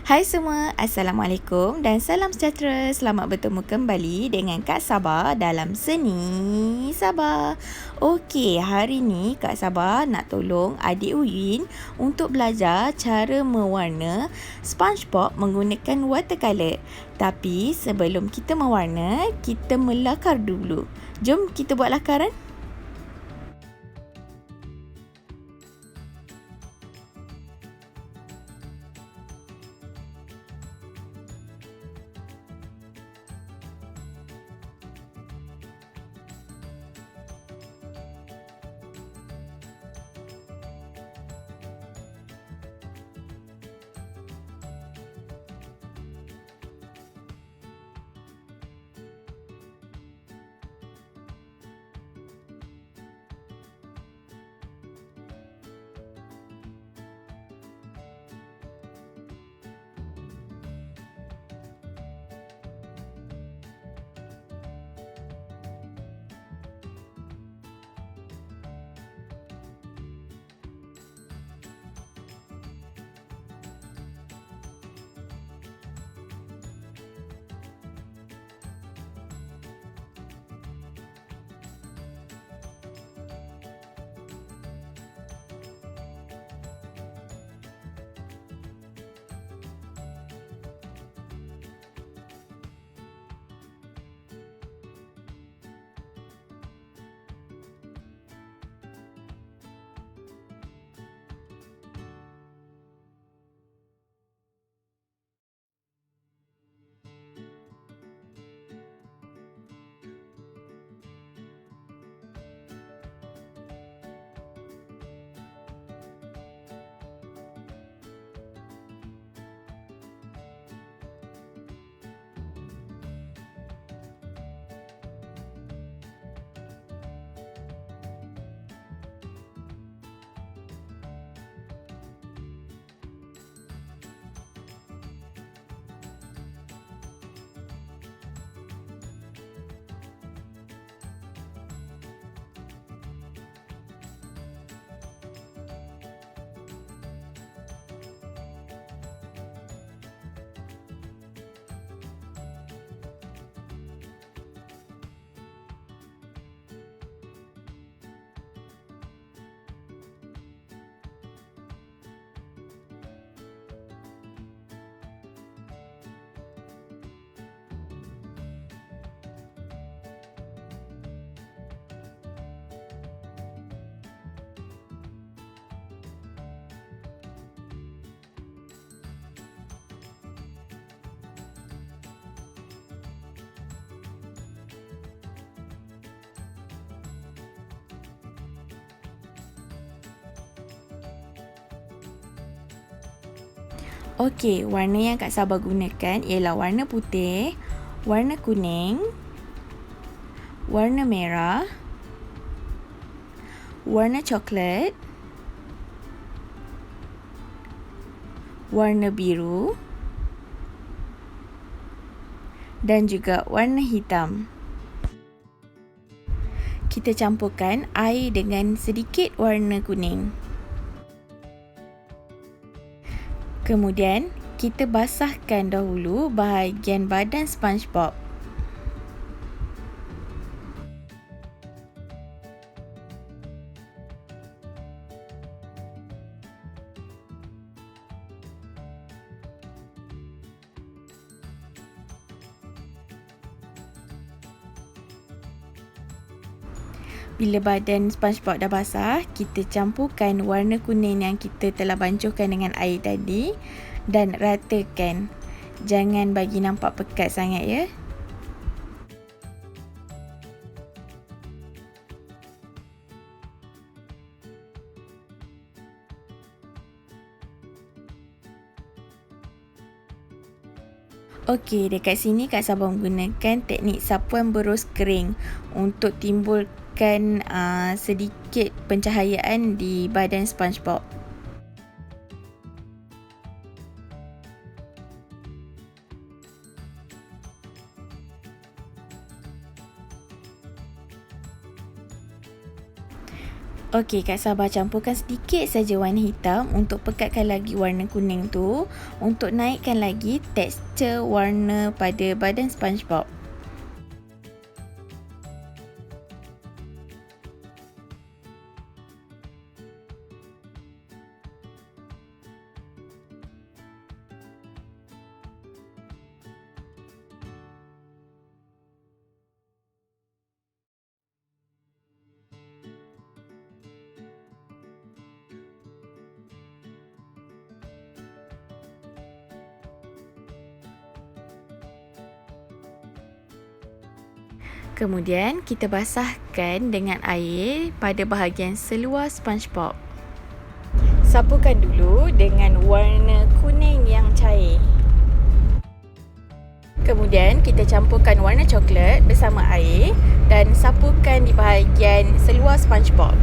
Hai semua, Assalamualaikum dan salam sejahtera. Selamat bertemu kembali dengan Kak Saba dalam Seni, Saba. Okey, hari ni Kak Saba nak tolong adik Uyin untuk belajar cara mewarna Spongebob menggunakan watercolour. Tapi sebelum kita mewarna, kita melakar dulu. Jom kita buat lakaran. Okey, warna yang Kak Sabah gunakan ialah warna putih, warna kuning, warna merah, warna coklat, warna biru dan juga warna hitam. Kita campurkan air dengan sedikit warna kuning. Kemudian, kita basahkan dahulu bahagian badan Spongebob. Bila badan Spongebob dah basah, kita campurkan warna kuning yang kita telah bancuhkan dengan air tadi dan ratakan. Jangan bagi nampak pekat sangat ya. Okey, dekat sini Kak Sabah menggunakan teknik sapuan berus kering untuk timbulkan sedikit pencahayaan di badan Spongebob. Okey, Kak Sabah campurkan sedikit saja warna hitam untuk pekatkan lagi warna kuning tu untuk naikkan lagi tekstur warna pada badan Spongebob. Kemudian kita basahkan dengan air pada bahagian seluar Spongebob. Sapukan dulu dengan warna kuning yang cair. Kemudian kita campurkan warna coklat bersama air dan sapukan di bahagian seluar Spongebob.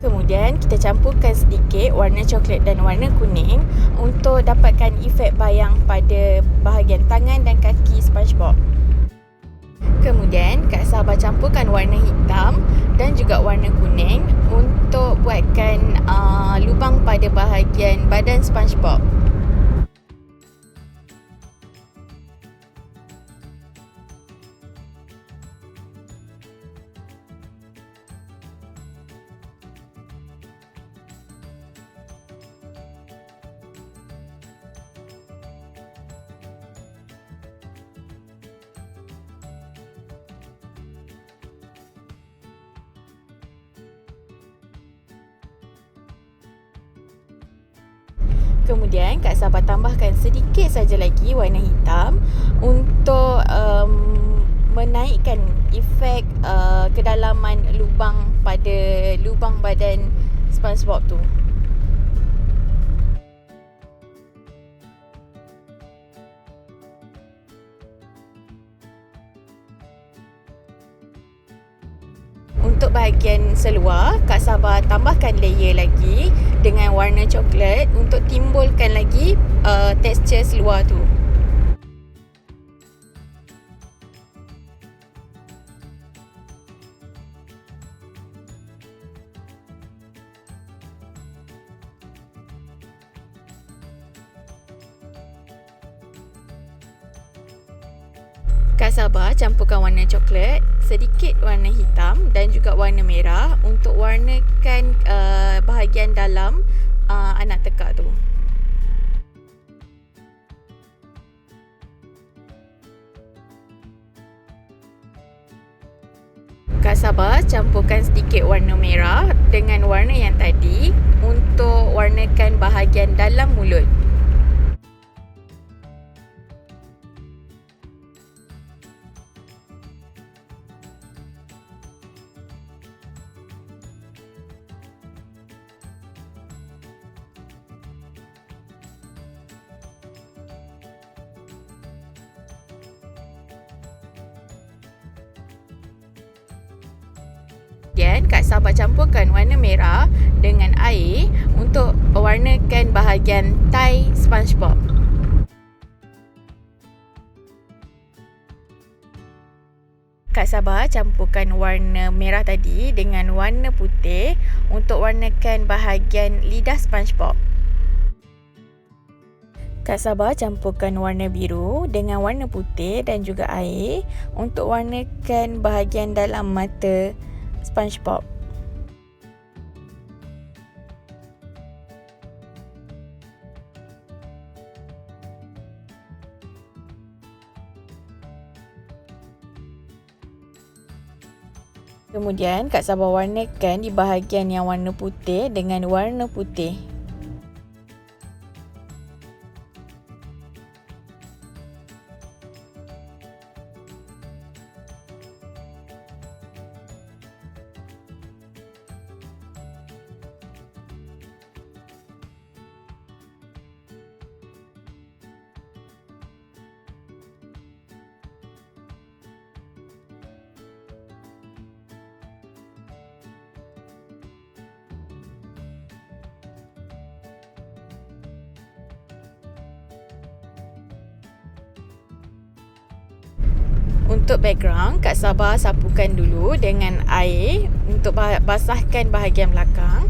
Kemudian kita campurkan sedikit warna coklat dan warna kuning untuk dapatkan efek bayang pada bahagian tangan dan kaki Spongebob. Kemudian Kak Sabah campurkan warna hitam dan juga warna kuning untuk buatkan lubang pada bahagian badan Spongebob. Kemudian Kak Sabah tambahkan sedikit saja lagi warna hitam untuk menaikkan efek kedalaman lubang pada lubang badan Spongebob tu. Untuk bahagian seluar, Kak Sabah tambahkan layer lagi dengan warna coklat untuk timbulkan lagi tekstur seluar tu. Kak Sabah campurkan warna coklat, sedikit warna hitam dan juga warna merah untuk warnakan bahagian dalam anak tekak tu. Kak Sabah campurkan sedikit warna merah dengan warna yang tadi untuk warnakan bahagian dalam mulut. Kemudian Kak Sabah campurkan warna merah dengan air untuk warnakan bahagian tai Spongebob. Kak Sabah campurkan warna merah tadi dengan warna putih untuk warnakan bahagian lidah Spongebob. Kak Sabah campurkan warna biru dengan warna putih dan juga air untuk warnakan bahagian dalam mata Spongebob. Kemudian Kak Sabah warnakan di bahagian yang warna putih dengan warna putih. Untuk background, Kak Saba sapukan dulu dengan air untuk basahkan bahagian belakang.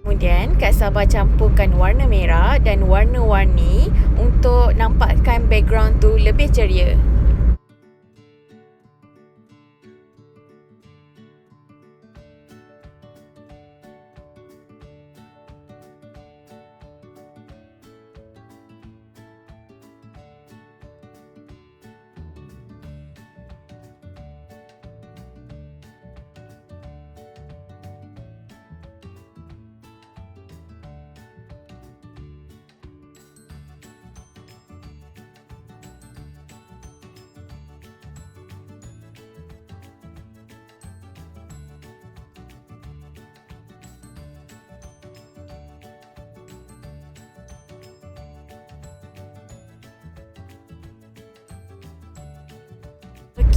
Kemudian Kak Saba campurkan warna merah dan warna-warni untuk nampakkan background tu lebih ceria.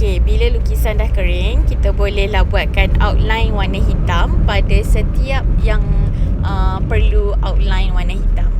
Okey, bila lukisan dah kering, kita bolehlah buatkan outline warna hitam pada setiap yang perlu outline warna hitam.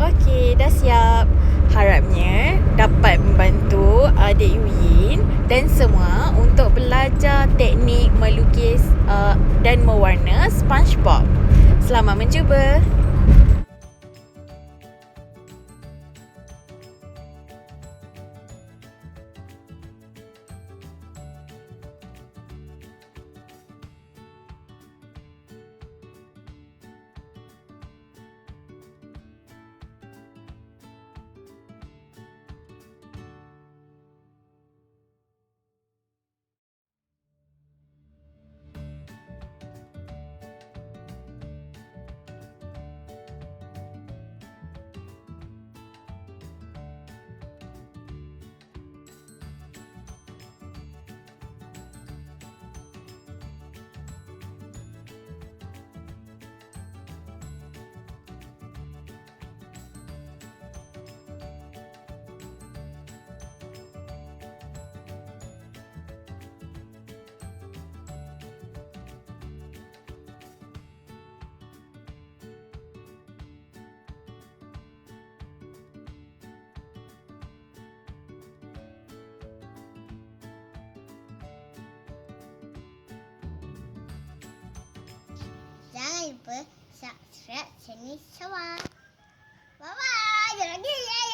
Okey, dah siap. Harapnya dapat membantu adik Yuyin dan semua untuk belajar teknik melukis dan mewarna Spongebob. Selamat mencuba. Jangan lupa subscribe Seni Saba. Bye-bye. Jangan lagi.